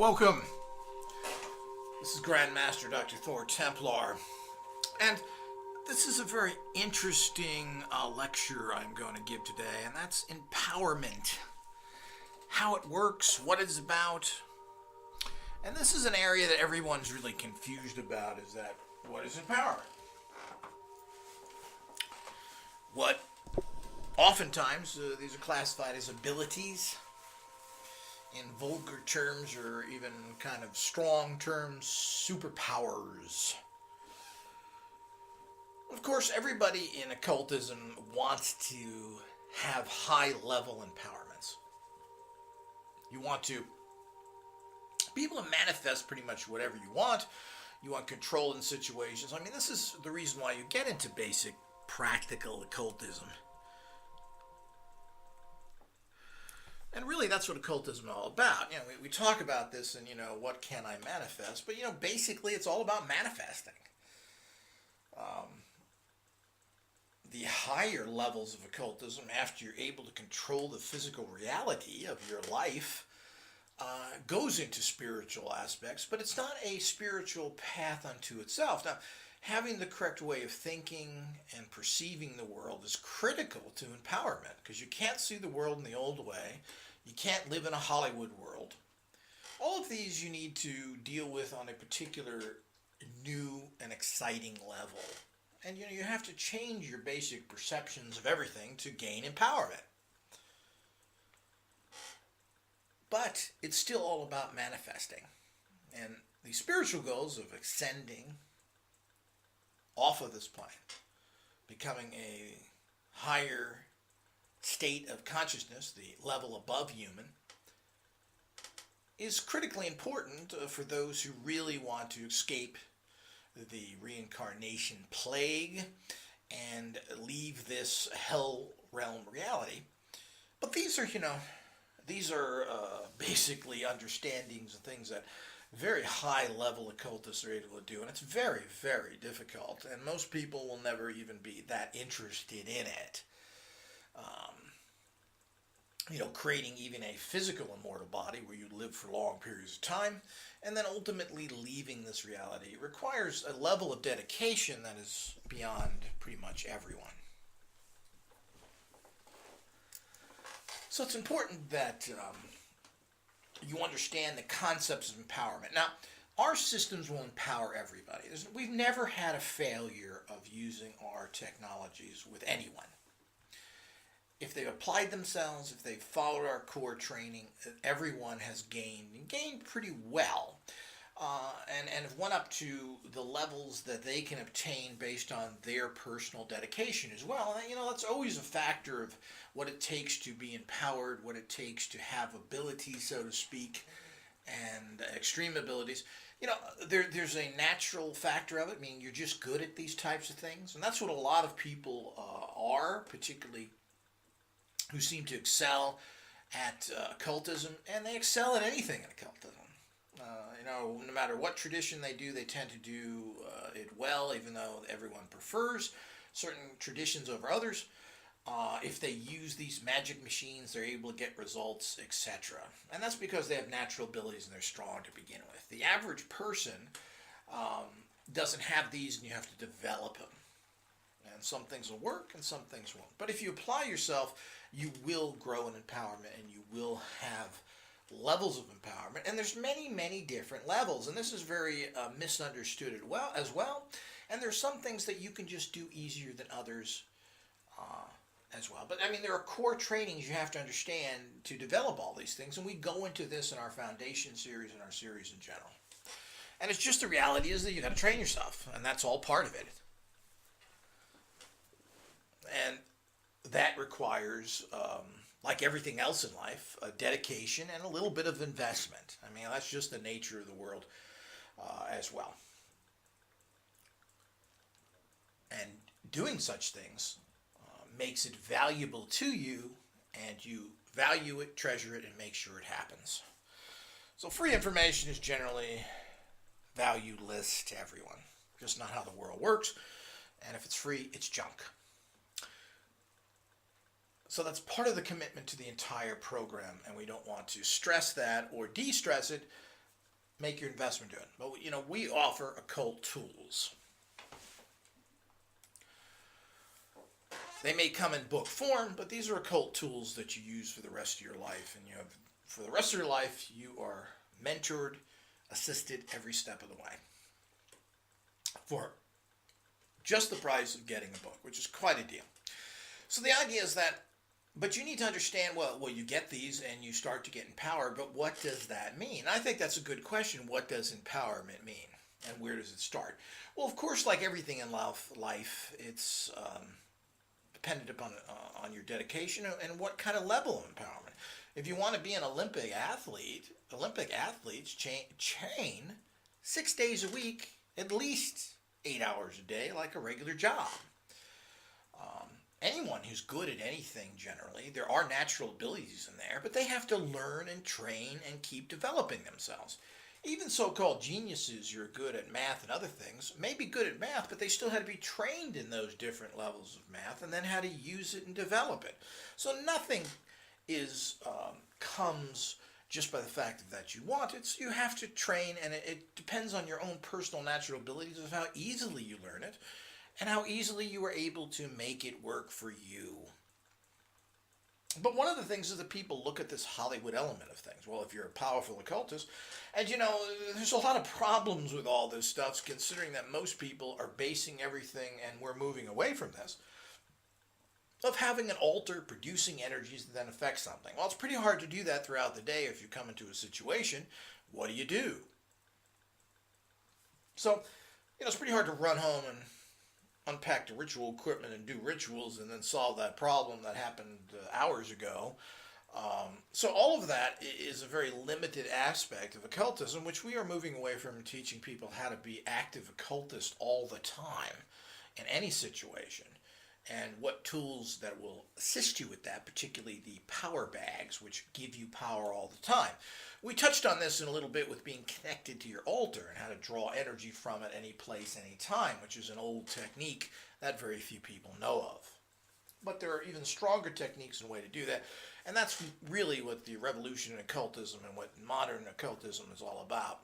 Welcome. This is Grandmaster Dr. Thor Templar, and this is a very interesting lecture I'm going to give today, and that's empowerment. How it works, what it's about. And this is an area that everyone's really confused about, is that what is empowerment? What oftentimes these are classified as abilities. In vulgar terms, or even kind of strong terms, superpowers. Of course, everybody in occultism wants to have high-level empowerments. You want to be able to manifest pretty much whatever you want. You want control in situations. I mean, this is the reason why you get into basic practical occultism. And really, that's what occultism is all about. You know, we talk about this and, what can I manifest? But, basically, it's all about manifesting. The higher levels of occultism, after you're able to control the physical reality of your life, goes into spiritual aspects. But it's not a spiritual path unto itself. Now, having the correct way of thinking and perceiving the world is critical to empowerment, because you can't see the world in the old way. You can't live in a Hollywood world. All of these you need to deal with on a particular new and exciting level. And you have to change your basic perceptions of everything to gain empowerment. But it's still all about manifesting. And the spiritual goals of ascending off of this plane, becoming a higher state of consciousness, the level above human, is critically important for those who really want to escape the reincarnation plague and leave this hell realm reality. But these are, basically understandings and things that very high level occultists are able to do, and it's very, very difficult, and most people will never even be that interested in it. Creating even a physical immortal body where you live for long periods of time, and then ultimately leaving this reality requires a level of dedication that is beyond pretty much everyone. So it's important that you understand the concepts of empowerment. Now, our systems will empower everybody. We've never had a failure of using our technologies with anyone. If they've applied themselves, if they've followed our core training, everyone has gained pretty well. And have went up to the levels that they can obtain based on their personal dedication as well. And, that's always a factor of what it takes to be empowered, what it takes to have abilities, so to speak, and extreme abilities. There's a natural factor of it. I mean, you're just good at these types of things. And that's what a lot of people are, particularly who seem to excel at occultism, and they excel at anything in occultism. No matter what tradition they do, they tend to do it well, even though everyone prefers certain traditions over others. If they use these magic machines, they're able to get results, etc. And that's because they have natural abilities and they're strong to begin with. The average person doesn't have these, and you have to develop them. And some things will work and some things won't. But if you apply yourself, you will grow in empowerment, and you will have levels of empowerment. And there's many, many different levels. And this is very misunderstood as well. And there's some things that you can just do easier than others as well. But, there are core trainings you have to understand to develop all these things. And we go into this in our foundation series and our series in general. And it's just the reality is that you got to train yourself. And that's all part of it. And that requires, like everything else in life, a dedication and a little bit of investment. That's just the nature of the world as well. And doing such things makes it valuable to you, and you value it, treasure it, and make sure it happens. So free information is generally valueless to everyone. Just not how the world works. And if it's free, it's junk. So that's part of the commitment to the entire program, and we don't want to stress that or de-stress it make your investment doing. But we offer occult tools. They may come in book form, but these are occult tools that you use for the rest of your life. And for the rest of your life, you are mentored, assisted every step of the way for just the price of getting a book, which is quite a deal. So the idea is that, but you need to understand, well, you get these and you start to get empowered, but what does that mean? I think that's a good question. What does empowerment mean? And where does it start? Well, of course, like everything in life, it's dependent upon on your dedication and what kind of level of empowerment. If you want to be an Olympic athletes train 6 days a week, at least 8 hours a day, like a regular job. Anyone who's good at anything, generally, there are natural abilities in there, but they have to learn and train and keep developing themselves. Even so-called geniuses who are good at math and other things may be good at math, but they still had to be trained in those different levels of math and then how to use it and develop it. So nothing comes just by the fact that you want it. So you have to train, and it depends on your own personal natural abilities of how easily you learn it and how easily you are able to make it work for you. But one of the things is that people look at this Hollywood element of things. Well, if you're a powerful occultist, and there's a lot of problems with all this stuff, considering that most people are basing everything, and we're moving away from this, of having an altar producing energies that then affect something. Well, it's pretty hard to do that throughout the day if you come into a situation. What do you do? So, it's pretty hard to run home and unpack the ritual equipment and do rituals and then solve that problem that happened hours ago. So all of that is a very limited aspect of occultism, which we are moving away from, teaching people how to be active occultists all the time in any situation, and what tools that will assist you with that, particularly the power bags, which give you power all the time. We touched on this in a little bit with being connected to your altar and how to draw energy from it any place, any time, which is an old technique that very few people know of. But there are even stronger techniques and way to do that, and that's really what the revolution in occultism and what modern occultism is all about,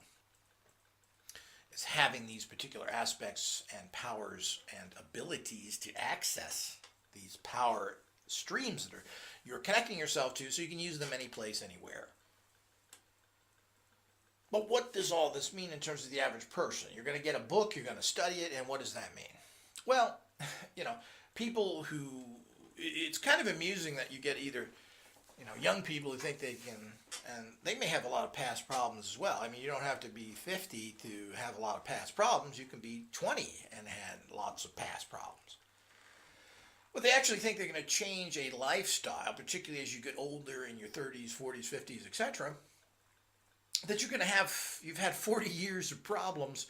is having these particular aspects and powers and abilities to access these power streams that you're connecting yourself to, so you can use them any place, anywhere. But what does all this mean in terms of the average person? You're going to get a book, you're going to study it, and what does that mean? Well, people who, it's kind of amusing that you get either, young people who think they can, and they may have a lot of past problems as well. I mean, you don't have to be 50 to have a lot of past problems. You can be 20 and had lots of past problems. But they actually think they're going to change a lifestyle, particularly as you get older in your 30s, 40s, 50s, etc., that you've had 40 years of problems,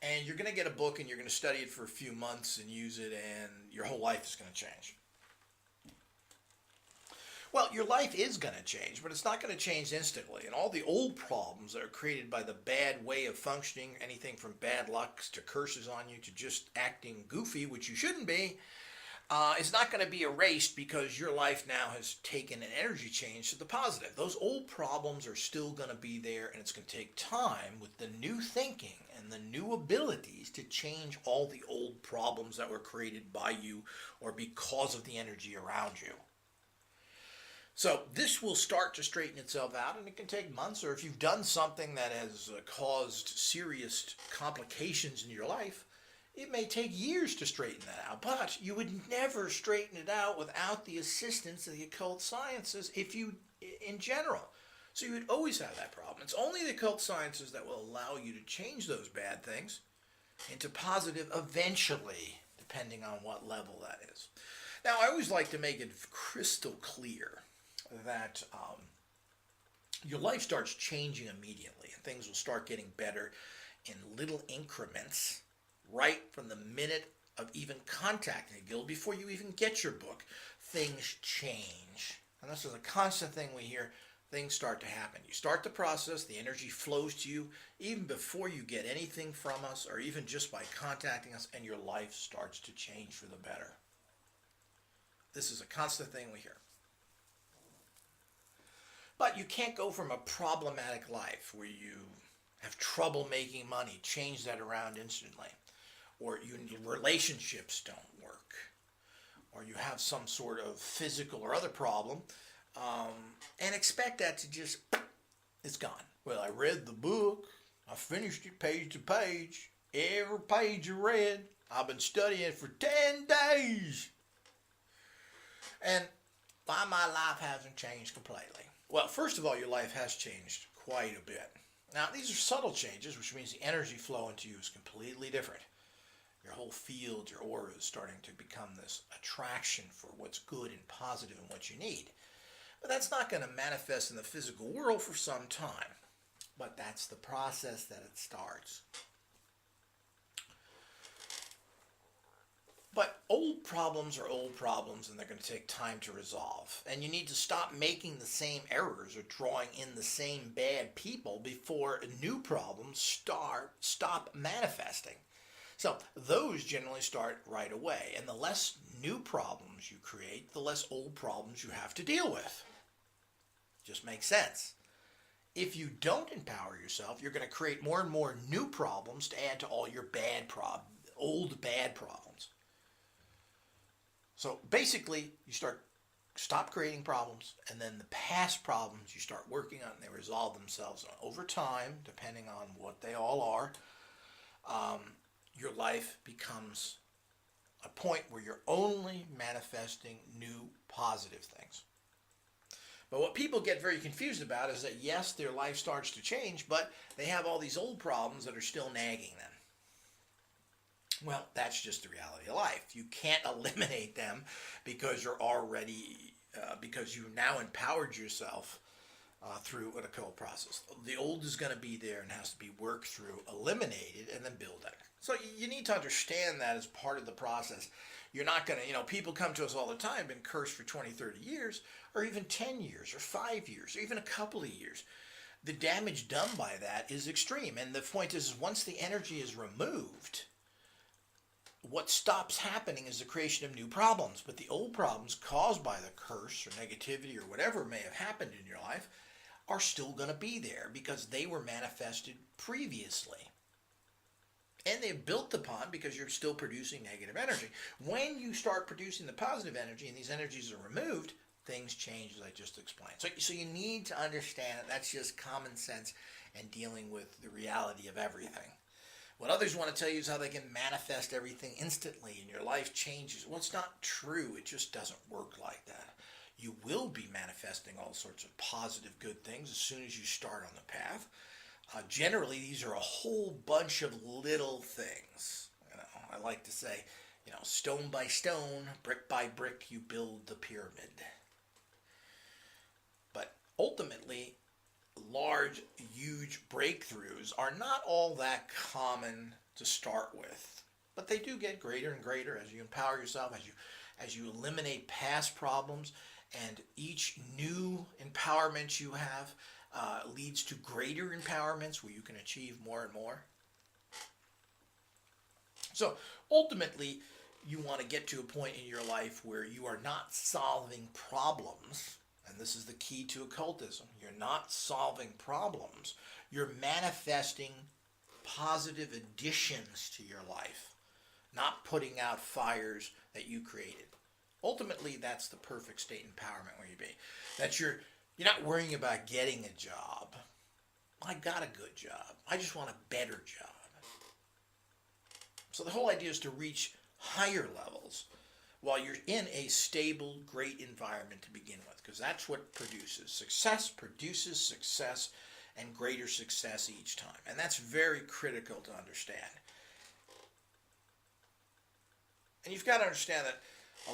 and you're going to get a book and you're going to study it for a few months and use it, and your whole life is going to change. Well, your life is going to change, but it's not going to change instantly. And all the old problems that are created by the bad way of functioning, anything from bad luck to curses on you to just acting goofy, which you shouldn't be, is not going to be erased because your life now has taken an energy change to the positive. Those old problems are still going to be there, and it's going to take time with the new thinking and the new abilities to change all the old problems that were created by you or because of the energy around you. So this will start to straighten itself out, and it can take months, or if you've done something that has caused serious complications in your life, it may take years to straighten that out. But you would never straighten it out without the assistance of the occult sciences in general. So you would always have that problem. It's only the occult sciences that will allow you to change those bad things into positive eventually, depending on what level that is. Now, I always like to make it crystal clear that your life starts changing immediately, and things will start getting better in little increments right from the minute of even contacting a guild. Before you even get your book, things change. And this is a constant thing we hear. Things start to happen. You start the process, the energy flows to you even before you get anything from us, or even just by contacting us, and your life starts to change for the better. This is a constant thing we hear. But you can't go from a problematic life where you have trouble making money, change that around instantly. Or relationships don't work. Or you have some sort of physical or other problem, and expect that to just, it's gone. Well, I read the book. I finished it page to page. Every page I read, I've been studying for 10 days. And why my life hasn't changed completely? Well, first of all, your life has changed quite a bit. Now, these are subtle changes, which means the energy flow into you is completely different. Your whole field, your aura is starting to become this attraction for what's good and positive and what you need. But that's not going to manifest in the physical world for some time. But that's the process that it starts. But old problems are old problems, and they're going to take time to resolve. And you need to stop making the same errors or drawing in the same bad people before new problems stop manifesting. So those generally start right away. And the less new problems you create, the less old problems you have to deal with. Just makes sense. If you don't empower yourself, you're going to create more and more new problems to add to all your old bad problems. So basically, you stop creating problems, and then the past problems you start working on, and they resolve themselves over time, depending on what they all are. Your life becomes a point where you're only manifesting new positive things. But what people get very confused about is that, yes, their life starts to change, but they have all these old problems that are still nagging them. Well, that's just the reality of life. You can't eliminate them because because you've now empowered yourself through an occult process. The old is going to be there and has to be worked through, eliminated, and then built up. So you need to understand that as part of the process. You're not going to, people come to us all the time, been cursed for 20, 30 years, or even 10 years, or 5 years, or even a couple of years. The damage done by that is extreme. And the point is, once the energy is removed, what stops happening is the creation of new problems. But the old problems caused by the curse or negativity or whatever may have happened in your life are still going to be there because they were manifested previously. And they're built upon because you're still producing negative energy. When you start producing the positive energy and these energies are removed, things change, as I just explained. So you need to understand that that's just common sense and dealing with the reality of everything. What others want to tell you is how they can manifest everything instantly and your life changes. Well, it's not true. It just doesn't work like that. You will be manifesting all sorts of positive, good things as soon as you start on the path. Generally, these are a whole bunch of little things. I like to say, stone by stone, brick by brick, you build the pyramid. But ultimately, large, huge breakthroughs are not all that common to start with. But they do get greater and greater as you empower yourself, as you eliminate past problems, and each new empowerment you have leads to greater empowerments where you can achieve more and more. So ultimately, you want to get to a point in your life where you are not solving problems, and this is the key to occultism. You're not solving problems. You're manifesting positive additions to your life, not putting out fires that you created. Ultimately, that's the perfect state empowerment where you be. That you're not worrying about getting a job. I got a good job. I just want a better job. So the whole idea is to reach higher levels while you're in a stable, great environment to begin with, because that's what produces success and greater success each time. And that's very critical to understand. And you've got to understand that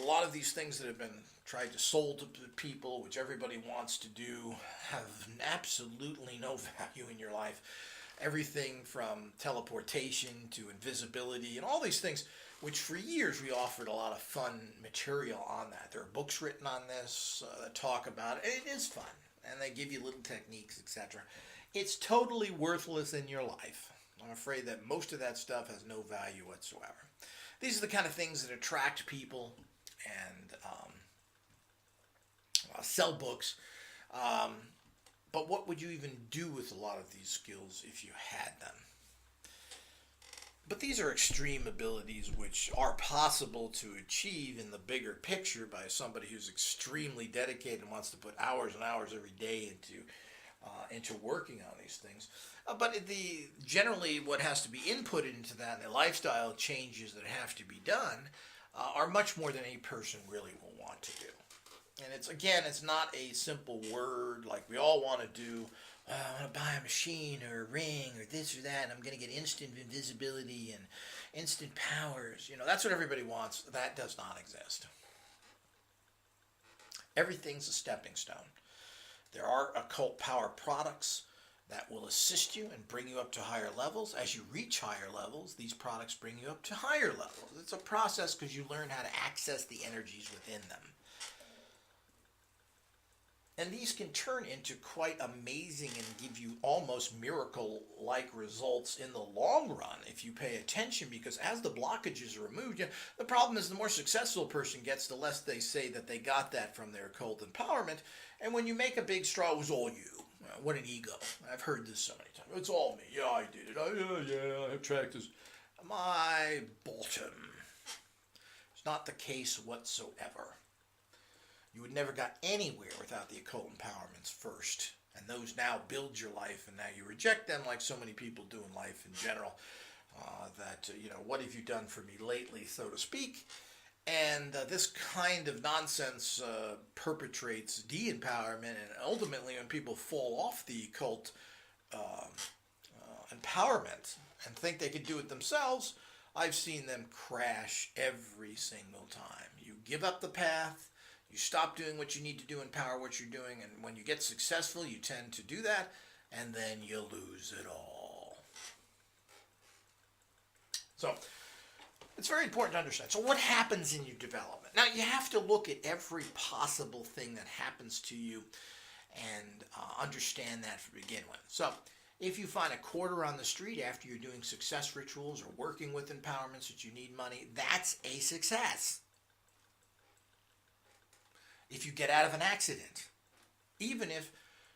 a lot of these things that have been tried to sold to people, which everybody wants to do, have absolutely no value in your life. Everything from teleportation to invisibility and all these things, which for years we offered a lot of fun material on that. There are books written on this that talk about it. It is fun, and they give you little techniques, etc. It's totally worthless in your life. I'm afraid that most of that stuff has no value whatsoever. These are the kind of things that attract people and sell books. But what would you even do with a lot of these skills if you had them? But these are extreme abilities which are possible to achieve in the bigger picture by somebody who's extremely dedicated and wants to put hours and hours every day into working on these things. But generally what has to be inputted into that and the lifestyle changes that have to be done are much more than any person really will want to do. And it's not a simple word like we all want to do. I want to buy a machine or a ring or this or that, and I'm going to get instant invisibility and instant powers. That's what everybody wants. That does not exist. Everything's a stepping stone. There are occult power products that will assist you and bring you up to higher levels. As you reach higher levels, these products bring you up to higher levels. It's a process because you learn how to access the energies within them. And these can turn into quite amazing and give you almost miracle-like results in the long run if you pay attention, because as the blockages are removed, the problem is the more successful a person gets, the less they say that they got that from their occult empowerment. And when you make a big straw, it was all you. What an ego. I've heard this so many times. It's all me. Yeah, I did it. I have tracked this. My bottom. It's not the case whatsoever. You would never got anywhere without the occult empowerments first. And those now build your life, and now you reject them like so many people do in life in general. What have you done for me lately, so to speak? And this kind of nonsense perpetrates de-empowerment, and ultimately when people fall off the occult empowerment and think they could do it themselves, I've seen them crash every single time. You give up the path. You stop doing what you need to do, empower what you're doing, and when you get successful, you tend to do that, and then you lose it all. So, it's very important to understand. So what happens in your development? Now, you have to look at every possible thing that happens to you and understand that to begin with. So, if you find a quarter on the street after you're doing success rituals or working with empowerments that you need money, that's a success. If you get out of an accident, even if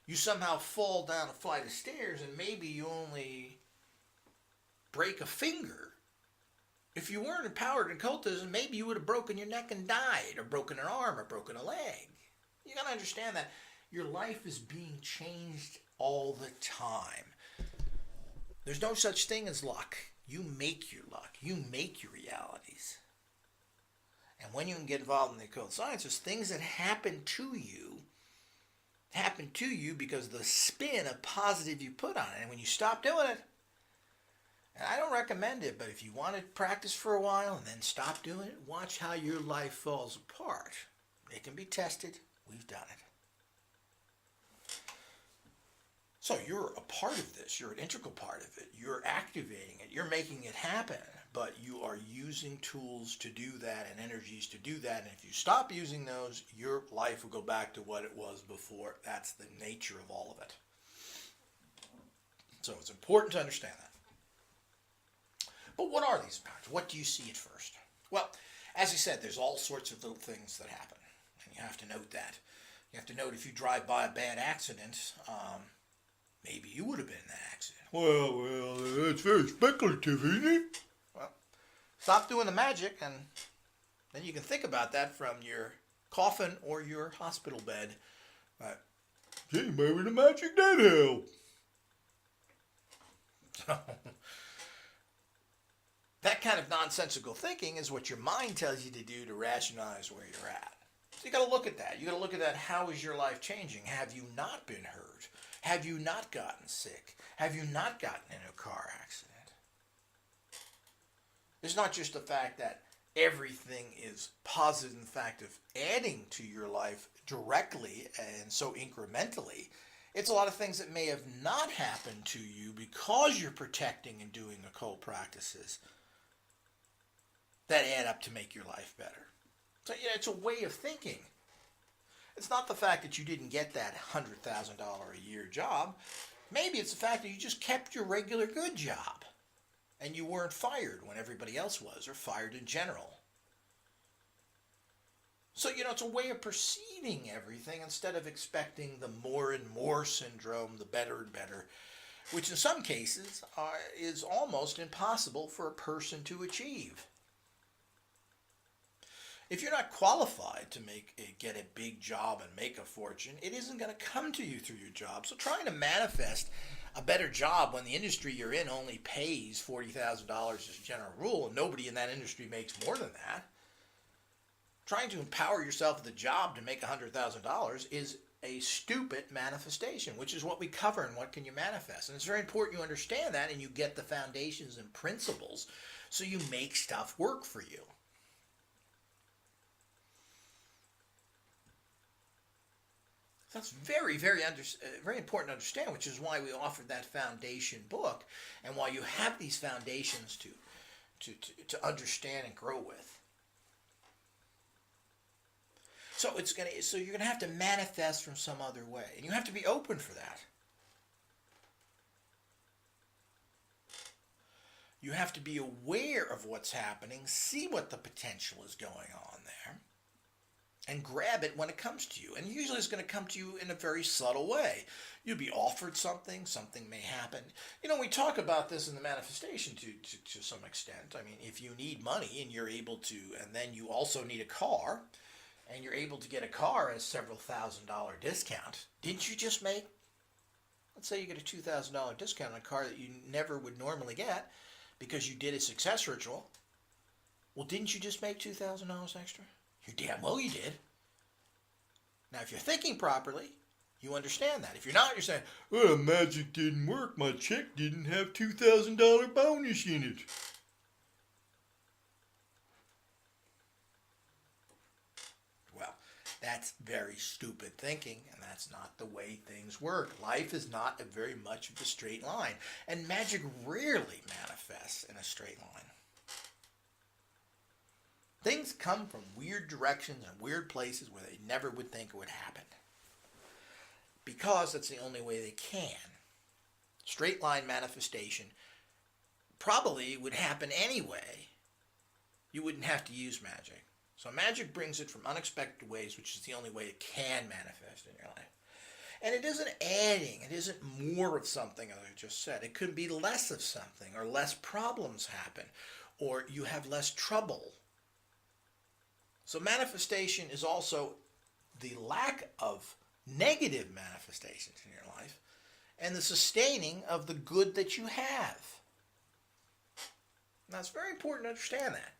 you somehow fall down a flight of stairs and maybe you only break a finger, if you weren't empowered in occultism, maybe you would have broken your neck and died, or broken an arm, or broken a leg. You got to understand that your life is being changed all the time. There's no such thing as luck. You make your luck. You make your realities. And when you can get involved in the occult sciences, things that happen to you because of the spin of positive you put on it. And when you stop doing it, and I don't recommend it, but if you want to practice for a while and then stop doing it, watch how your life falls apart. It can be tested. We've done it. So you're a part of this. You're an integral part of it. You're activating it. You're making it happen. But you are using tools to do that and energies to do that. And if you stop using those, your life will go back to what it was before. That's the nature of all of it. So it's important to understand that. But what are these powers? What do you see at first? Well, as I said, there's all sorts of little things that happen. And you have to note that. You have to note if you drive by a bad accident, maybe you would have been in that accident. Well, that's very speculative, isn't it? Well, stop doing the magic, and then you can think about that from your coffin or your hospital bed. Gee, maybe the magic did help. So, that kind of nonsensical thinking is what your mind tells you to do to rationalize where you're at. So you got to look at that. You got to look at that. How is your life changing? Have you not been hurt? Have you not gotten sick? Have you not gotten in a car accident? It's not just the fact that everything is positive in the fact of adding to your life directly and so incrementally. It's a lot of things that may have not happened to you because you're protecting and doing occult practices that add up to make your life better. So it's a way of thinking. It's not the fact that you didn't get that $100,000 a year job. Maybe it's the fact that you just kept your regular good job and you weren't fired when everybody else was, or fired in general. So, it's a way of perceiving everything instead of expecting the more and more syndrome, the better and better, which in some cases is almost impossible for a person to achieve. If you're not qualified to get a big job and make a fortune, it isn't going to come to you through your job. So trying to manifest a better job when the industry you're in only pays $40,000 as a general rule, and nobody in that industry makes more than that. Trying to empower yourself with a job to make $100,000 is a stupid manifestation, which is what we cover in What Can You Manifest. And it's very important you understand that and you get the foundations and principles so you make stuff work for you. That's very, very important to understand, which is why we offered that foundation book and why you have these foundations to understand and grow with. So you're gonna have to manifest from some other way, and you have to be open for that. You have to be aware of what's happening, see what the potential is going on there, and grab it when it comes to you. And usually it's going to come to you in a very subtle way. You'll be offered something may happen. We talk about this in the manifestation to some extent. I mean, if you need money and you're able to, and then you also need a car, and you're able to get a car at a several $1,000 discount, didn't you just make, let's say you get a $2,000 discount on a car that you never would normally get because you did a success ritual? Well, didn't you just make $2,000 extra? You're damn well you did. Now, if you're thinking properly, you understand that. If you're not, you're saying, "Oh, magic didn't work. My check didn't have $2,000 bonus in it." Well, that's very stupid thinking, and that's not the way things work. Life is not very much of a straight line, and magic rarely manifests in a straight line. Things come from weird directions and weird places where they never would think it would happen. Because that's the only way they can. Straight line manifestation probably would happen anyway. You wouldn't have to use magic. So magic brings it from unexpected ways, which is the only way it can manifest in your life. And it isn't adding, it isn't more of something, as I just said. It could be less of something, or less problems happen, or you have less trouble. So manifestation is also the lack of negative manifestations in your life and the sustaining of the good that you have. Now, it's very important to understand that.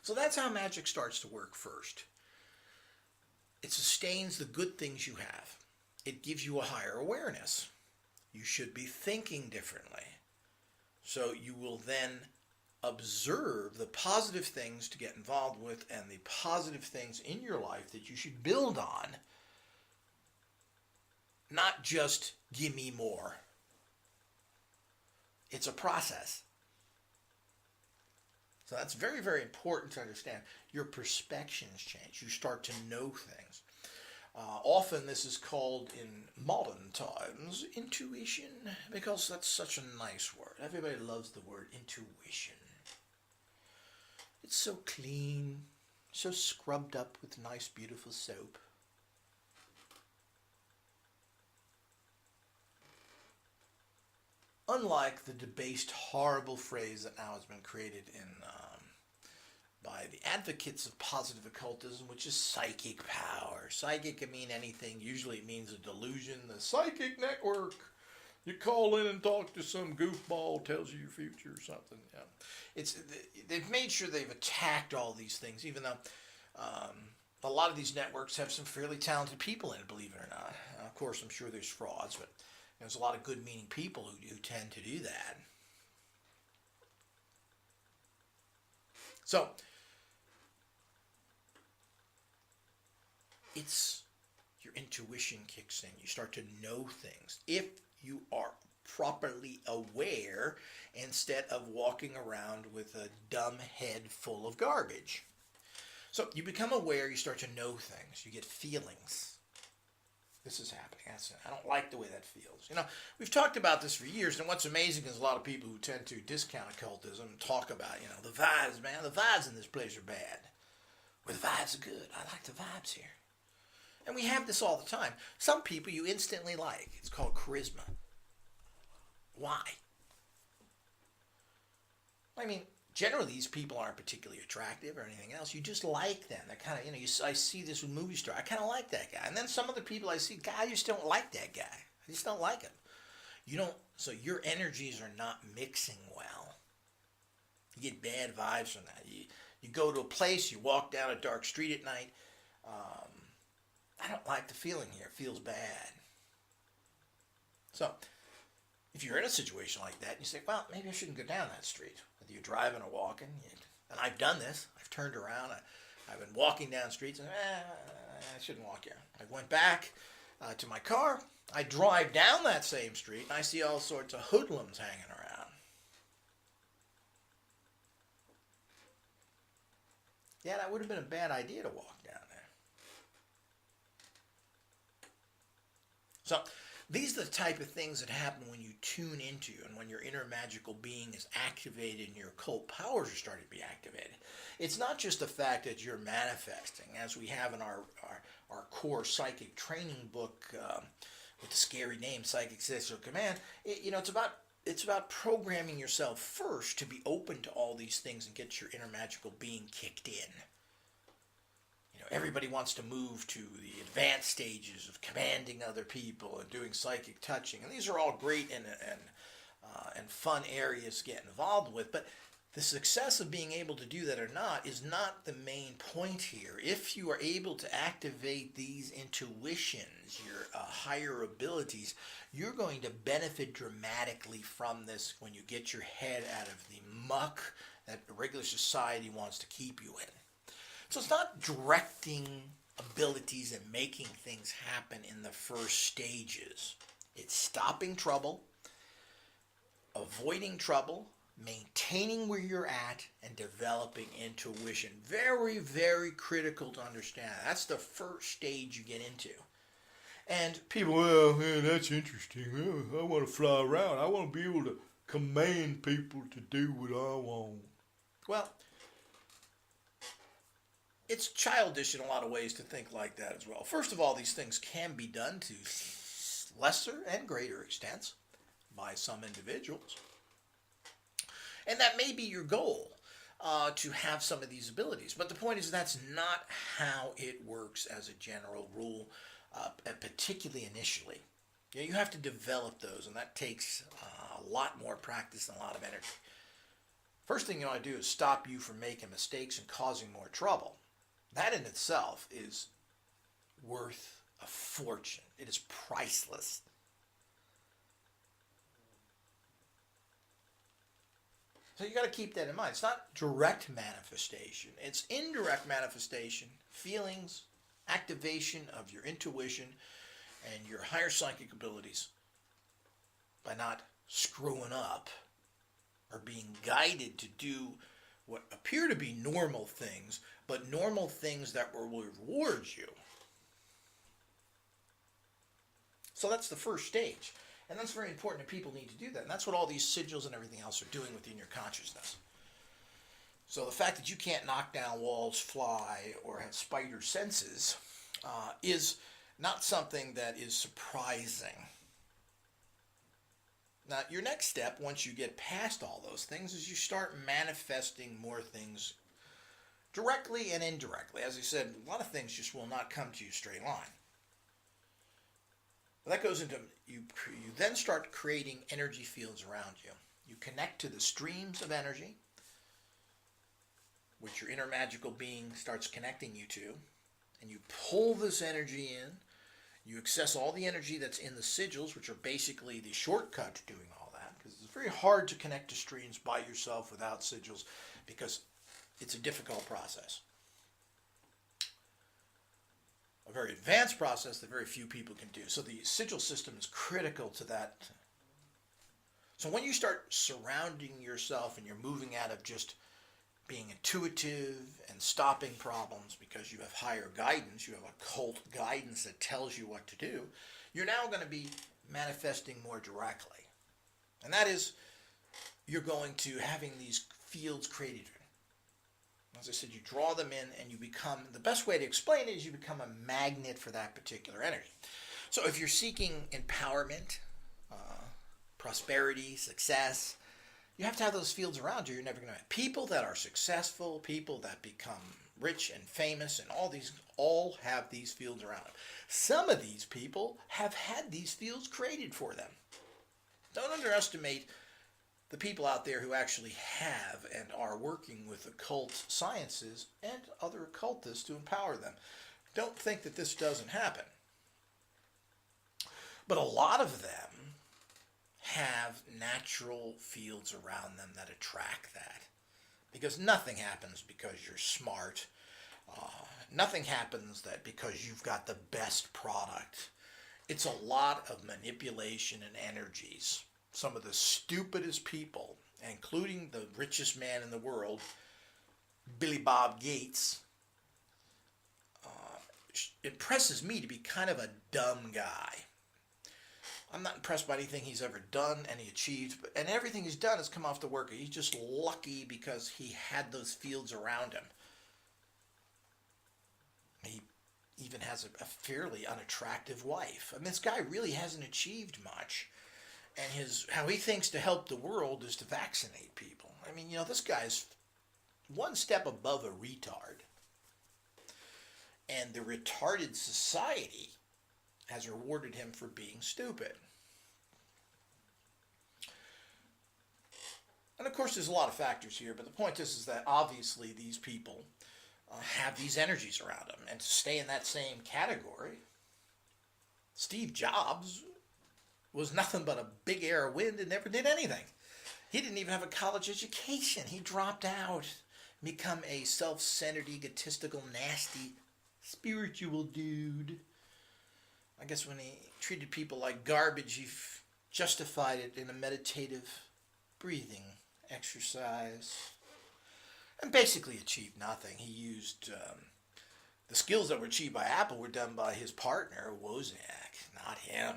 So that's how magic starts to work first. It sustains the good things you have. It gives you a higher awareness. You should be thinking differently. So you will then observe the positive things to get involved with and the positive things in your life that you should build on, not just give me more. It's a process. So that's very, very important to understand. Your perspectives change. You start to know things. Often this is called in modern times intuition, because that's such a nice word. Everybody loves the word intuition. It's so clean, so scrubbed up with nice, beautiful soap. Unlike the debased, horrible phrase that now has been created by the advocates of positive occultism, which is psychic power. Psychic can mean anything. Usually it means a delusion. The psychic network. You call in and talk to some goofball, tells you your future or something. Yeah. They've made sure they've attacked all these things, even though a lot of these networks have some fairly talented people in it, believe it or not. Of course, I'm sure there's frauds, but there's a lot of good-meaning people who tend to do that. So, it's your intuition kicks in. You start to know things. If you are properly aware instead of walking around with a dumb head full of garbage. So you become aware, you start to know things, you get feelings. This is happening. I don't like the way that feels. We've talked about this for years, and what's amazing is a lot of people who tend to discount occultism talk about, the vibes, man, the vibes in this place are bad. where the vibes are good. I like the vibes here. And we have this all the time. Some people you instantly like. It's called charisma. Why? I mean, generally these people aren't particularly attractive or anything else. You just like them. They're kind of, I see this with movie stars. I kind of like that guy. And then some other people I see, God, I just don't like that guy. I just don't like him. So your energies are not mixing well. You get bad vibes from that. You go to a place, you walk down a dark street at night. I don't like the feeling here. It feels bad. So, if you're in a situation like that, and you say, well, maybe I shouldn't go down that street. Whether you're driving or walking, and I've done this. I've turned around. I've been walking down streets, and I shouldn't walk here. I went back to my car. I drive down that same street, and I see all sorts of hoodlums hanging around. Yeah, that would have been a bad idea to walk down there. So, these are the type of things that happen when you tune into and when your inner magical being is activated and your occult powers are starting to be activated. It's not just the fact that you're manifesting, as we have in our core psychic training book with the scary name, Psychic Celestial Command. It's about programming yourself first to be open to all these things and get your inner magical being kicked in. Everybody wants to move to the advanced stages of commanding other people and doing psychic touching, and these are all great and fun areas to get involved with. But the success of being able to do that or not is not the main point here. If you are able to activate these intuitions, your higher abilities, you're going to benefit dramatically from this when you get your head out of the muck that regular society wants to keep you in. So it's not directing abilities and making things happen in the first stages. It's stopping trouble, avoiding trouble, maintaining where you're at, and developing intuition. Very, very critical to understand. That's the first stage you get into. And people, well, man, that's interesting. I want to fly around. I want to be able to command people to do what I want. Well, it's childish in a lot of ways to think like that as well. First of all, these things can be done to lesser and greater extents by some individuals. And that may be your goal, to have some of these abilities. But the point is that's not how it works as a general rule, particularly initially. You have to develop those, and that takes a lot more practice and a lot of energy. First thing you want to do is stop you from making mistakes and causing more trouble. That in itself is worth a fortune. It is priceless. So you got to keep that in mind. It's not direct manifestation. It's indirect manifestation, feelings, activation of your intuition and your higher psychic abilities by not screwing up or being guided to do what appear to be normal things, but normal things that will reward you. So that's the first stage. And that's very important that people need to do that. And that's what all these sigils and everything else are doing within your consciousness. So the fact that you can't knock down walls, fly, or have spider senses is not something that is surprising. Now, your next step, once you get past all those things, is you start manifesting more things directly and indirectly. As I said, a lot of things just will not come to you straight line. But that goes into, you then start creating energy fields around you. You connect to the streams of energy, which your inner magical being starts connecting you to, and you pull this energy in. You access all the energy that's in the sigils, which are basically the shortcut to doing all that, because it's very hard to connect to streams by yourself without sigils, because it's a difficult process. A very advanced process that very few people can do. So the sigil system is critical to that. So when you start surrounding yourself and you're moving out of just being intuitive and stopping problems because you have higher guidance, you have occult guidance that tells you what to do, you're now going to be manifesting more directly. And that is, you're going to having these fields created. As I said, you draw them in and you become, the best way to explain it is you become a magnet for that particular energy. So if you're seeking empowerment, prosperity, success, you have to have those fields around you. You're never going to have people that are successful, people that become rich and famous, and all have these fields around them. Some of these people have had these fields created for them. Don't underestimate the people out there who actually have and are working with occult sciences and other occultists to empower them. Don't think that this doesn't happen. But a lot of them have natural fields around them that attract that. Because nothing happens because you're smart. Nothing happens that because you've got the best product. It's a lot of manipulation and energies. Some of the stupidest people, including the richest man in the world, Billy Bob Gates, impresses me to be kind of a dumb guy. I'm not impressed by anything he's ever done and he achieved, and everything he's done has come off the worker. He's just lucky because he had those fields around him. He even has a fairly unattractive wife. I mean, this guy really hasn't achieved much. And how he thinks to help the world is to vaccinate people. I mean, this guy's one step above a retard. And the retarded society has rewarded him for being stupid. And of course, there's a lot of factors here, but the point is that obviously these people have these energies around them. And to stay in that same category, Steve Jobs was nothing but a big air of wind and never did anything. He didn't even have a college education. He dropped out, become a self-centered, egotistical, nasty, spiritual dude. I guess when he treated people like garbage, he justified it in a meditative breathing exercise. And basically achieved nothing. He used the skills that were achieved by Apple were done by his partner, Wozniak, not him.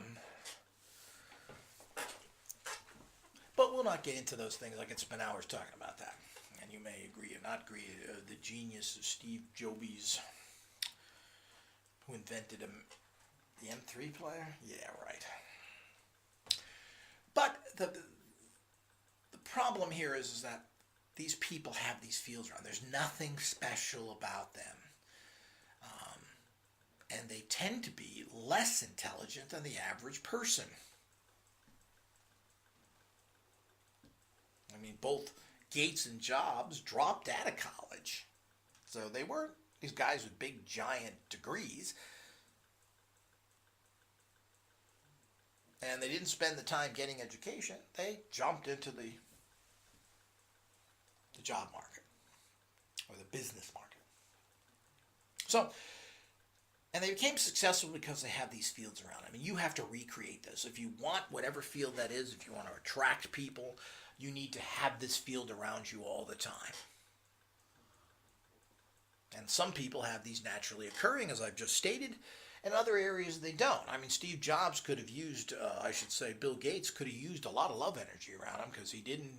But we'll not get into those things. I could spend hours talking about that. And you may agree or not agree. The genius of Steve Jobs, who invented the M3 player? Yeah, right. But the problem here is that these people have these fields around. There's nothing special about them. And they tend to be less intelligent than the average person. I mean, both Gates and Jobs dropped out of college. So they weren't these guys with big, giant degrees. And they didn't spend the time getting education. They jumped into the job market or the business market. So, and they became successful because they have these fields around. I mean, you have to recreate this. If you want whatever field that is, if you want to attract people, you need to have this field around you all the time. And some people have these naturally occurring, as I've just stated, and other areas they don't. I mean, Steve Jobs could have used, Bill Gates could have used a lot of love energy around him because he didn't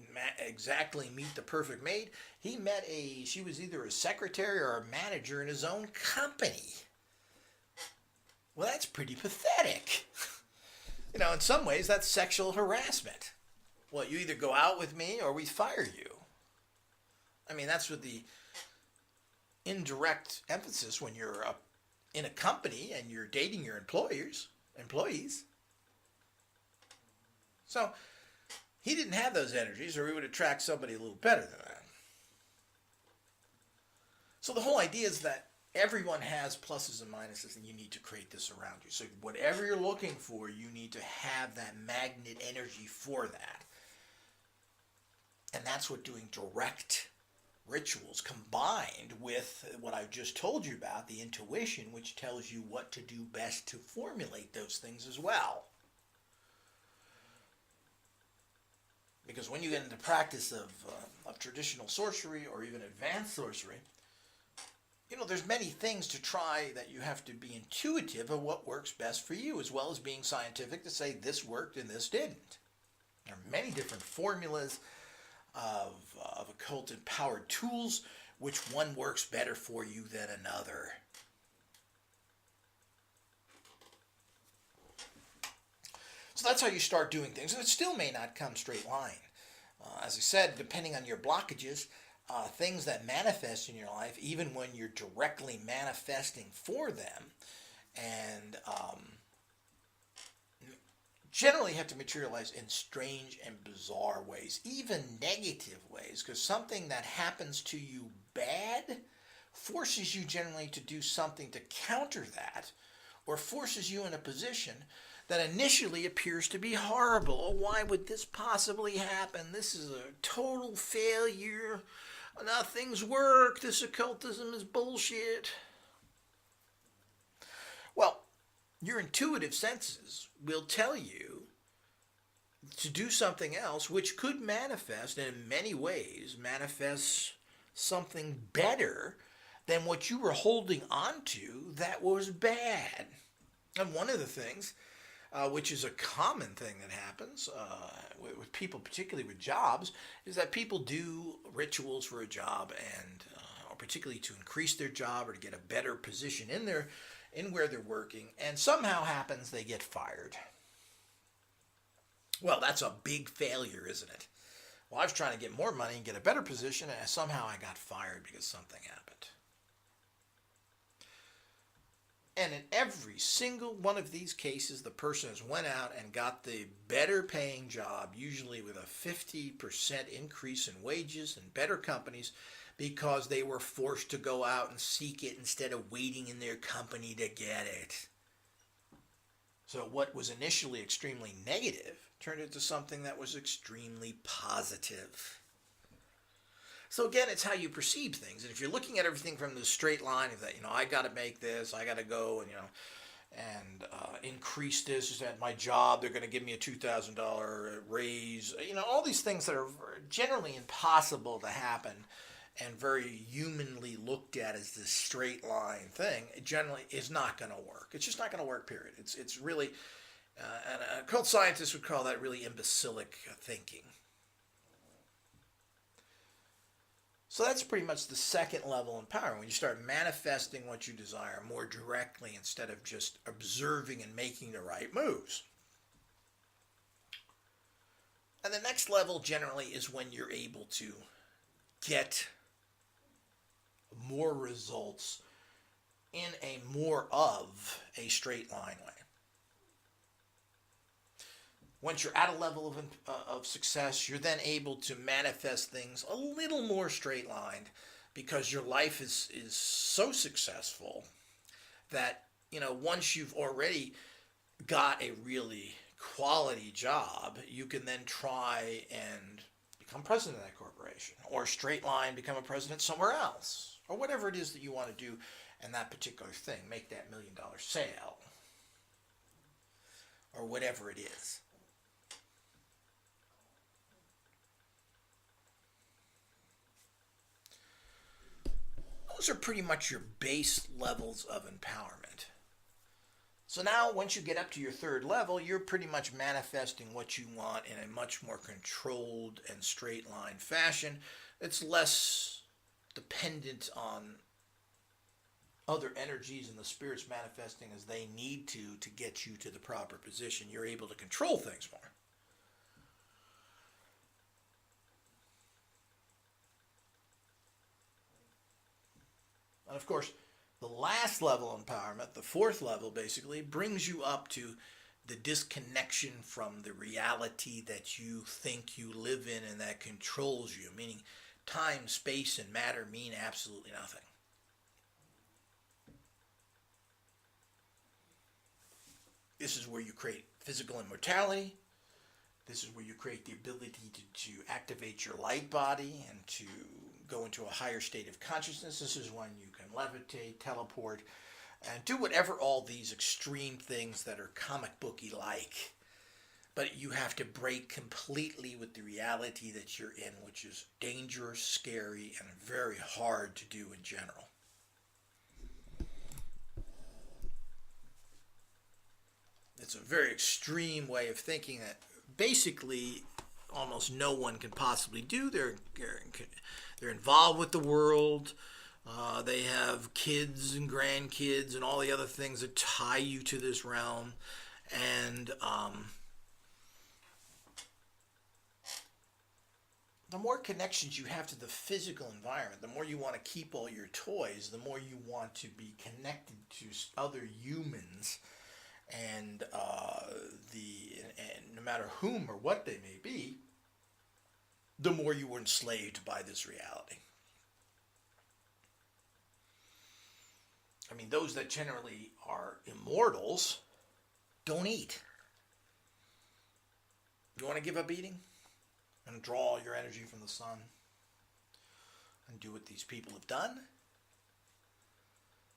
exactly meet the perfect mate. He met she was either a secretary or a manager in his own company. Well, that's pretty pathetic. In some ways, that's sexual harassment. Well, you either go out with me or we fire you. I mean, that's with the indirect emphasis when you're in a company and you're dating your employees. So he didn't have those energies, or he would attract somebody a little better than that. So the whole idea is that everyone has pluses and minuses, and you need to create this around you. So whatever you're looking for, you need to have that magnet energy for that. And that's what doing direct rituals combined with what I've just told you about, the intuition, which tells you what to do best to formulate those things as well. Because when you get into practice of traditional sorcery or even advanced sorcery, there's many things to try that you have to be intuitive of what works best for you, as well as being scientific to say this worked and this didn't. There are many different formulas of occult empowered tools which one works better for you than another. So that's how you start doing things, and it still may not come straight line. As I said, depending on your blockages, things that manifest in your life, even when you're directly manifesting for them, and generally have to materialize in strange and bizarre ways, even negative ways, because something that happens to you bad forces you generally to do something to counter that, or forces you in a position that initially appears to be horrible. Oh, why would this possibly happen? This is a total failure. Nothing's work. This occultism is bullshit. Well, your intuitive senses will tell you to do something else, which could manifest, and in many ways manifest something better than what you were holding on to that was bad. And one of the things, which is a common thing that happens with people, particularly with jobs, is that people do rituals for a job, and particularly to increase their job or to get a better position in where they're working, and somehow happens they get fired. Well, that's a big failure, isn't it? Well, I was trying to get more money and get a better position, and somehow I got fired because something happened. And in every single one of these cases, the person has went out and got the better paying job, usually with a 50% increase in wages and better companies, because they were forced to go out and seek it instead of waiting in their company to get it. So what was initially extremely negative turned into something that was extremely positive. So again, it's how you perceive things. And if you're looking at everything from the straight line of that, I got to make this, I got to go and increase this at my job, they're going to give me a $2,000 raise, all these things that are generally impossible to happen and very humanly looked at as this straight line thing, it generally is not going to work. It's just not going to work, period. It's really, and occult scientists would call that really imbecilic thinking. So that's pretty much the second level in power, when you start manifesting what you desire more directly instead of just observing and making the right moves. And the next level generally is when you're able to get more results in a more of a straight line way. Once you're at a level of success, you're then able to manifest things a little more straight lined, because your life is so successful that, once you've already got a really quality job, you can then try and become president of that corporation, or straight line become a president somewhere else, or whatever it is that you want to do in that particular thing, make that $1 million sale, or whatever it is. Those are pretty much your base levels of empowerment. So now, once you get up to your third level, you're pretty much manifesting what you want in a much more controlled and straight line fashion. It's less dependent on other energies and the spirits manifesting as they need to get you to the proper position. You're able to control things more. And of course, the last level of empowerment, the fourth level basically, brings you up to the disconnection from the reality that you think you live in and that controls you, meaning time, space, and matter mean absolutely nothing. This is where you create physical immortality. This is where you create the ability to activate your light body and to go into a higher state of consciousness. This is when you can levitate, teleport, and do whatever all these extreme things that are comic booky like. But you have to break completely with the reality that you're in, which is dangerous, scary, and very hard to do in general. It's a very extreme way of thinking that basically almost no one can possibly do. They're involved with the world. They have kids and grandkids and all the other things that tie you to this realm. And the more connections you have to the physical environment, the more you want to keep all your toys, the more you want to be connected to other humans, and no matter whom or what they may be, the more you were enslaved by this reality. I mean, those that generally are immortals don't eat. You want to give up eating and draw all your energy from the sun and do what these people have done?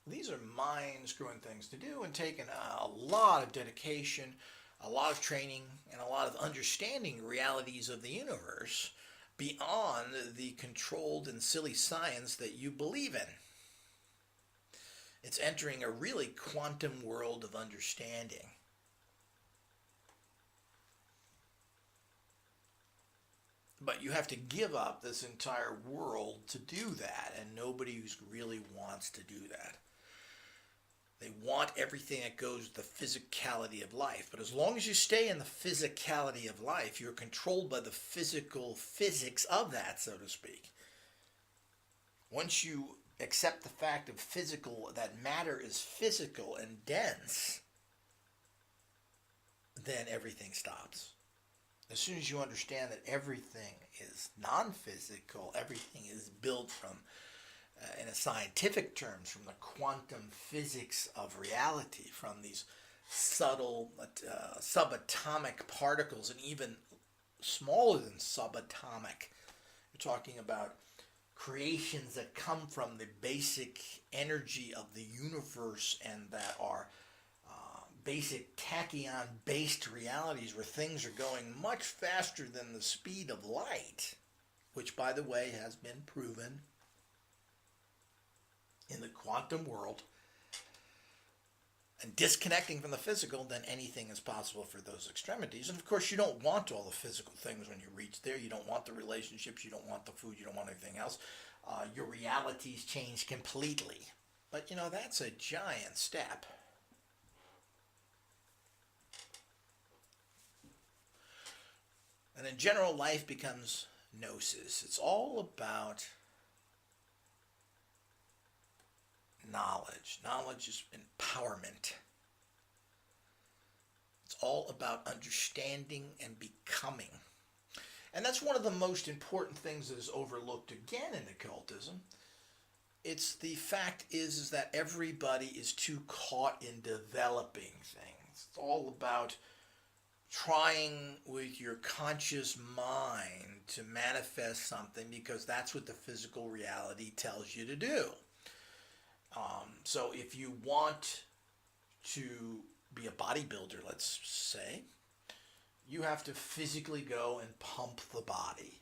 These are mind-screwing things to do and taking a lot of dedication, a lot of training, and a lot of understanding realities of the universe beyond the controlled and silly science that you believe in. It's entering a really quantum world of understanding. But you have to give up this entire world to do that, and nobody really wants to do that. They want everything that goes with the physicality of life. But as long as you stay in the physicality of life, you're controlled by the physical physics of that, so to speak. Once you accept the fact of that matter is physical and dense, then everything stops. As soon as you understand that everything is non-physical, everything is built from, in a scientific terms, from the quantum physics of reality, from these subtle subatomic particles, and even smaller than subatomic. You're talking about creations that come from the basic energy of the universe and that are basic tachyon-based realities where things are going much faster than the speed of light, which, by the way, has been proven in the quantum world. And disconnecting from the physical, then anything is possible for those extremities. And of course, you don't want all the physical things when you reach there. You don't want the relationships, you don't want the food, you don't want anything else. Your realities change completely. But that's a giant step. And in general, life becomes gnosis. It's all about knowledge. Knowledge is empowerment. It's all about understanding and becoming. And that's one of the most important things that is overlooked again in occultism. It's the fact is that everybody is too caught in developing things. It's all about trying with your conscious mind to manifest something because that's what the physical reality tells you to do. So if you want to be a bodybuilder, let's say, you have to physically go and pump the body.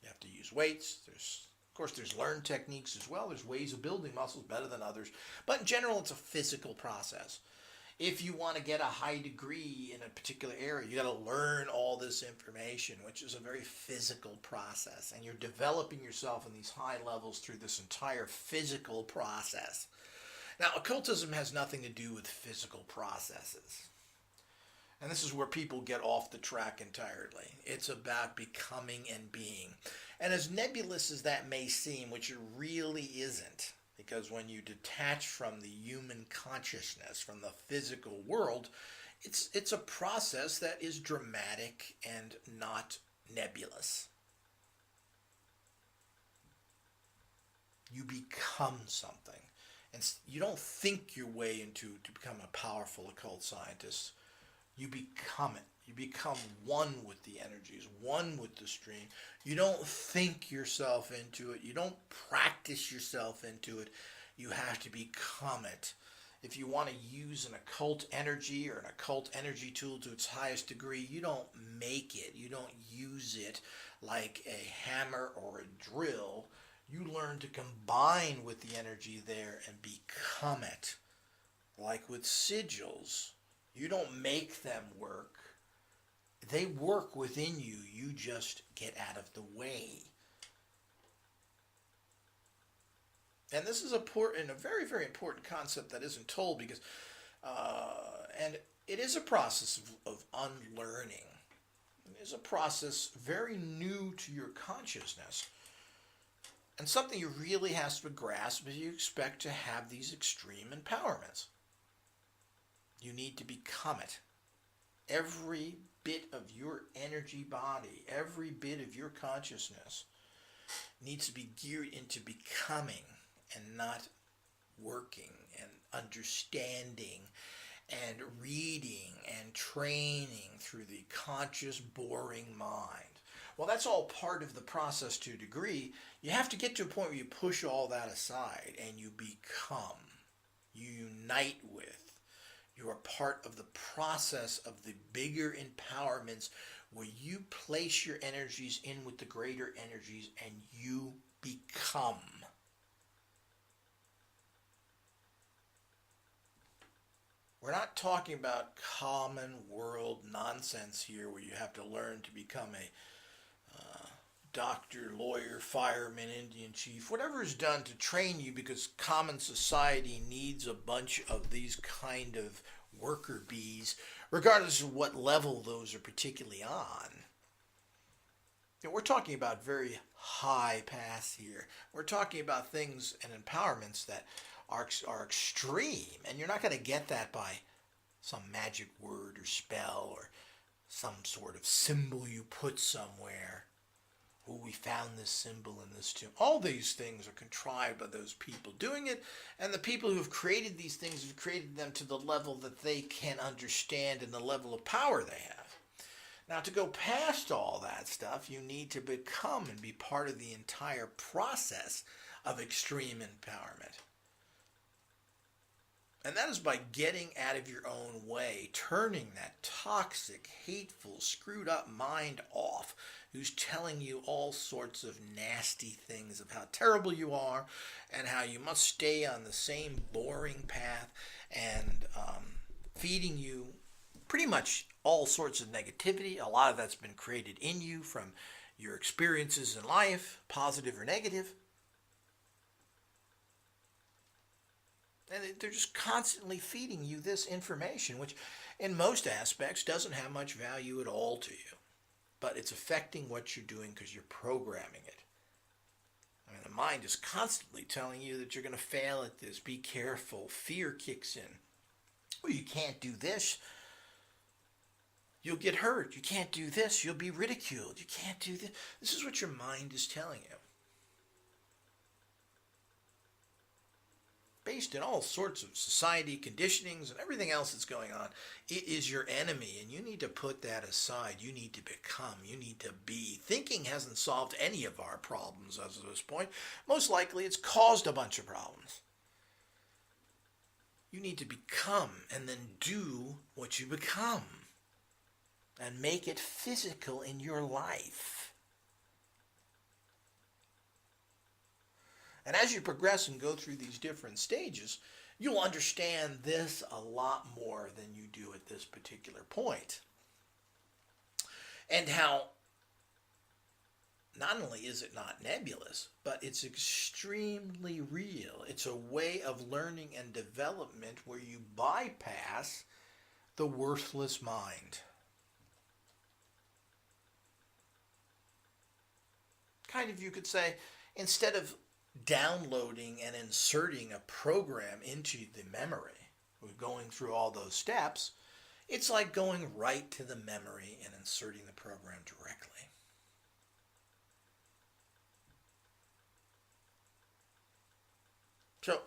You have to use weights. Of course, there's learned techniques as well. There's ways of building muscles better than others. But in general, it's a physical process. If you want to get a high degree in a particular area, you got to learn all this information, which is a very physical process. And you're developing yourself in these high levels through this entire physical process. Now, occultism has nothing to do with physical processes. And this is where people get off the track entirely. It's about becoming and being. And as nebulous as that may seem, which it really isn't, because when you detach from the human consciousness, from the physical world, it's a process that is dramatic and not nebulous. You become something. And you don't think your way to become a powerful occult scientist. You become it. You become one with the energies, one with the stream. You don't think yourself into it. You don't practice yourself into it. You have to become it. If you want to use an occult energy or an occult energy tool to its highest degree, you don't make it. You don't use it like a hammer or a drill. You learn to combine with the energy there and become it. Like with sigils, you don't make them work. they work within you. You just get out of the way. And this is a very, very important concept that isn't told because, and it is a process of unlearning. It is a process very new to your consciousness. And something you really have to grasp if you expect to have these extreme empowerments. You need to become it. Every bit of your energy body, every bit of your consciousness needs to be geared into becoming and not working and understanding and reading and training through the conscious, boring mind. Well, that's all part of the process to a degree. You have to get to a point where you push all that aside and you become, you unite with. You are part of the process of the bigger empowerments where you place your energies in with the greater energies and you become. We're not talking about common world nonsense here where you have to learn to become a doctor, lawyer, fireman, Indian chief, whatever is done to train you because common society needs a bunch of these kind of worker bees, regardless of what level those are particularly on. We're talking about very high paths here. We're talking about things and empowerments that are extreme, and you're not going to get that by some magic word or spell or some sort of symbol you put somewhere. Oh, we found this symbol in this tomb. All these things are contrived by those people doing it, and the people who have created these things have created them to the level that they can understand and the level of power they have. Now, to go past all that stuff, you need to become and be part of the entire process of extreme empowerment. And that is by getting out of your own way, turning that toxic, hateful, screwed up mind off, who's telling you all sorts of nasty things of how terrible you are and how you must stay on the same boring path and feeding you pretty much all sorts of negativity. A lot of that's been created in you from your experiences in life, positive or negative. And they're just constantly feeding you this information, which in most aspects doesn't have much value at all to you. But it's affecting what you're doing because you're programming it. I mean, the mind is constantly telling you that you're going to fail at this. Be careful. Fear kicks in. Well, you can't do this. You'll get hurt. You can't do this. You'll be ridiculed. You can't do this. This is what your mind is telling you. Based in all sorts of society conditionings and everything else that's going on, it is your enemy, and you need to put that aside. You need to become. You need to be. Thinking hasn't solved any of our problems as of this point. Most likely, it's caused a bunch of problems. You need to become and then do what you become and make it physical in your life. And as you progress and go through these different stages, you'll understand this a lot more than you do at this particular point. And how not only is it not nebulous, but it's extremely real. It's a way of learning and development where you bypass the worthless mind. Kind of, you could say, instead of downloading and inserting a program into the memory, going through all those steps, it's like going right to the memory and inserting the program directly. So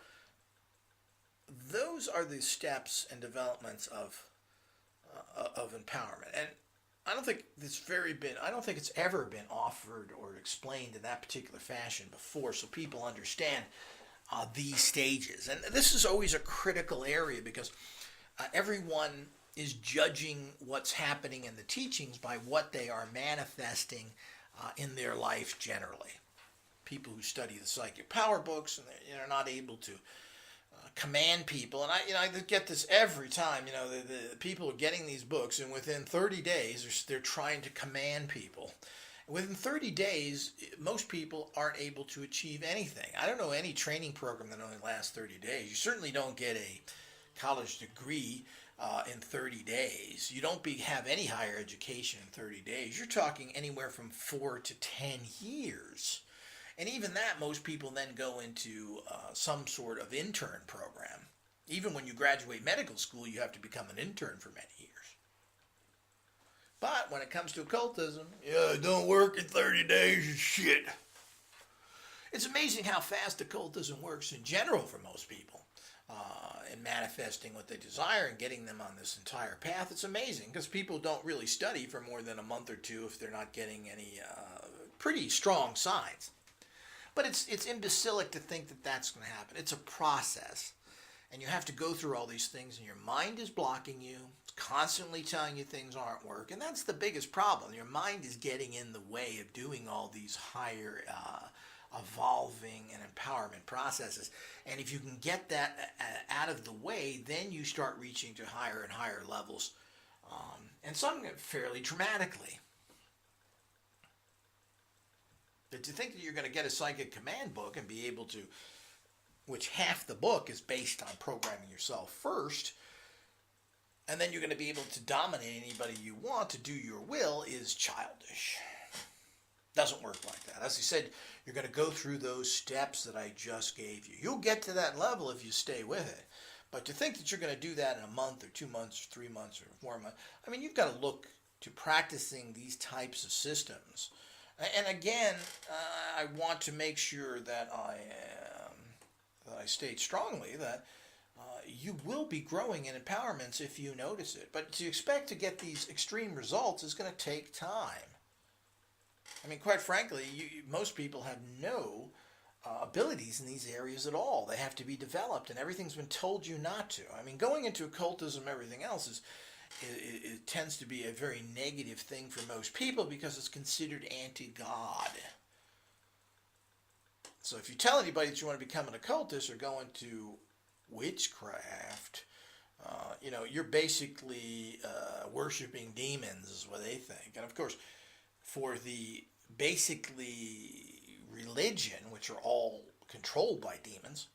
those are the steps and developments of empowerment. And I don't think it's ever been offered or explained in that particular fashion before, so people understand these stages. And this is always a critical area because everyone is judging what's happening in the teachings by what they are manifesting in their life generally. People who study the psychic power books, and they're not able to command people, and I get this every time. The people are getting these books, and within 30 days, they're trying to command people. Within 30 days, most people aren't able to achieve anything. I don't know any training program that only lasts 30 days. You certainly don't get a college degree in 30 days. You don't have any higher education in 30 days. You're talking anywhere from 4 to 10 years. And even that, most people then go into some sort of intern program. Even when you graduate medical school, you have to become an intern for many years. But when it comes to occultism, it don't work in 30 days, it's shit. It's amazing how fast occultism works in general for most people. In manifesting what they desire and getting them on this entire path. It's amazing because people don't really study for more than a month or two if they're not getting any pretty strong signs. But it's imbecilic to think that that's going to happen. It's a process. And you have to go through all these things, and your mind is blocking you. It's constantly telling you things aren't working. And that's the biggest problem. Your mind is getting in the way of doing all these higher evolving and empowerment processes. And if you can get that out of the way, then you start reaching to higher and higher levels. And some fairly dramatically. But to think that you're going to get a psychic command book and be able to, which half the book is based on programming yourself first, and then you're going to be able to dominate anybody you want to do your will, is childish. Doesn't work like that. As I said, you're going to go through those steps that I just gave you. You'll get to that level if you stay with it. But to think that you're going to do that in a month or 2 months or 3 months or 4 months, I mean, you've got to look to practicing these types of systems. And again, I want to make sure that I state strongly that you will be growing in empowerments if you notice it. But to expect to get these extreme results is going to take time. I mean, quite frankly, most people have no abilities in these areas at all. They have to be developed, and everything's been told you not to. I mean, going into occultism, everything else it tends to be a very negative thing for most people because it's considered anti-God. So if you tell anybody that you want to become an occultist or go into witchcraft, you're basically worshiping demons is what they think. And of course, for the basically religion, which are all controlled by demons,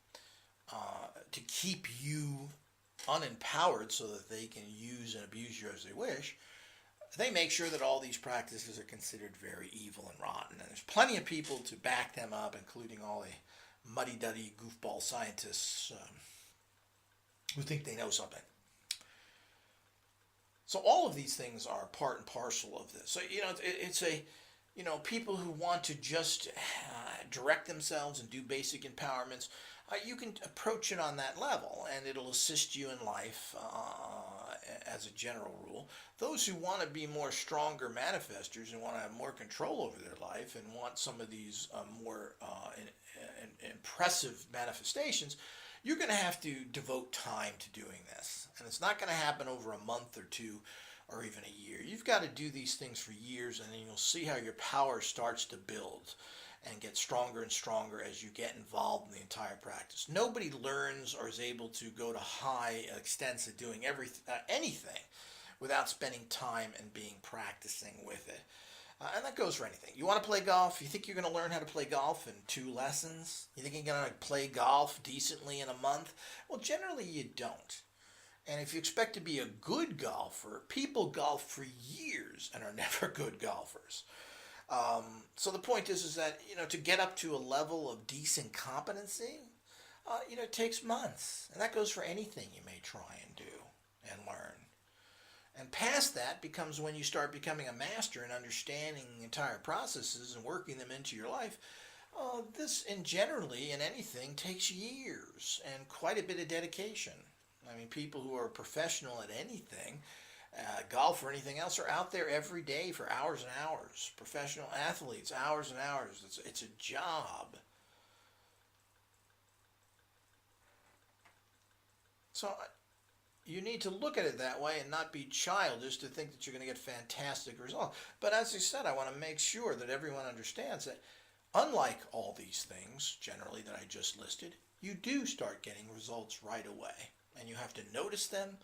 to keep you unempowered so that they can use and abuse you as they wish, they make sure that all these practices are considered very evil and rotten. And there's plenty of people to back them up, including all the muddy-duddy goofball scientists who think they know something. So all of these things are part and parcel of this. So, it's people who want to just direct themselves and do basic empowerments, you can approach it on that level, and it'll assist you in life as a general rule. Those who want to be more stronger manifestors and want to have more control over their life and want some of these more impressive manifestations, you're going to have to devote time to doing this. And it's not going to happen over a month or two or even a year. You've got to do these things for years, and then you'll see how your power starts to build and get stronger and stronger as you get involved in the entire practice. Nobody learns or is able to go to high extents of doing anything without spending time and practicing with it. And that goes for anything. You want to play golf? You think you're going to learn how to play golf in 2 lessons? You think you're going to play golf decently in a month? Well, generally you don't. And if you expect to be a good golfer, people golf for years and are never good golfers. So the point is that, to get up to a level of decent competency, it takes months. And that goes for anything you may try and do and learn. And past that becomes when you start becoming a master and understanding entire processes and working them into your life. This, generally, in anything, takes years and quite a bit of dedication. I mean, people who are professional at anything, golf or anything else, are out there every day for hours and hours. Professional athletes, hours and hours. It's a job. So you need to look at it that way and not be childish to think that you're going to get fantastic results. But as I said, I want to make sure that everyone understands that Unlike all these things, generally, that I just listed, you do start getting results right away. And you have to notice them,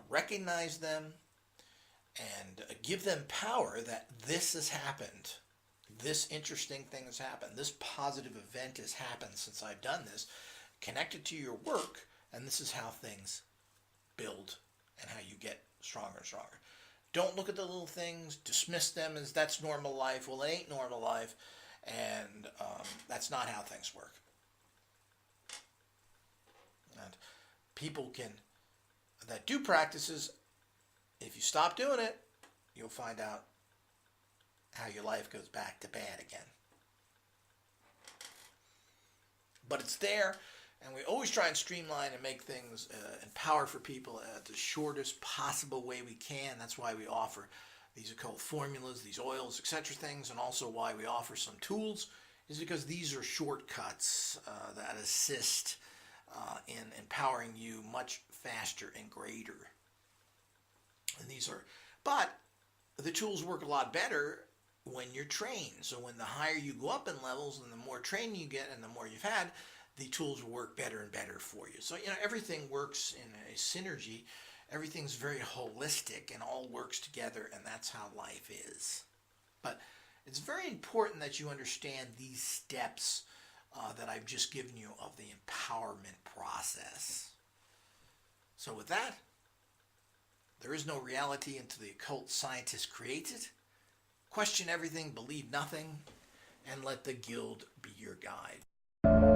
recognize them, and give them power that this has happened. This interesting thing has happened. This positive event has happened since I've done this. Connect it to your work, and this is how things build and how you get stronger and stronger. Don't look at the little things, dismiss them as that's normal life. Well, it ain't normal life, and that's not how things work. And people that do practices, if you stop doing it, you'll find out how your life goes back to bad again. But it's there, and we always try and streamline and make things empower for people the shortest possible way we can. That's why we offer these occult formulas, these oils, etc. things, and also why we offer some tools is because these are shortcuts that assist in empowering you much faster and greater. And but the tools work a lot better when you're trained. So when the higher you go up in levels and the more training you get and the more you've had, the tools will work better and better for you. So, everything works in a synergy. Everything's very holistic and all works together, and that's how life is. But it's very important that you understand these steps that I've just given you of the empowerment process. So with that, there is no reality until the occult scientist creates it. Question everything, believe nothing, and let the guild be your guide.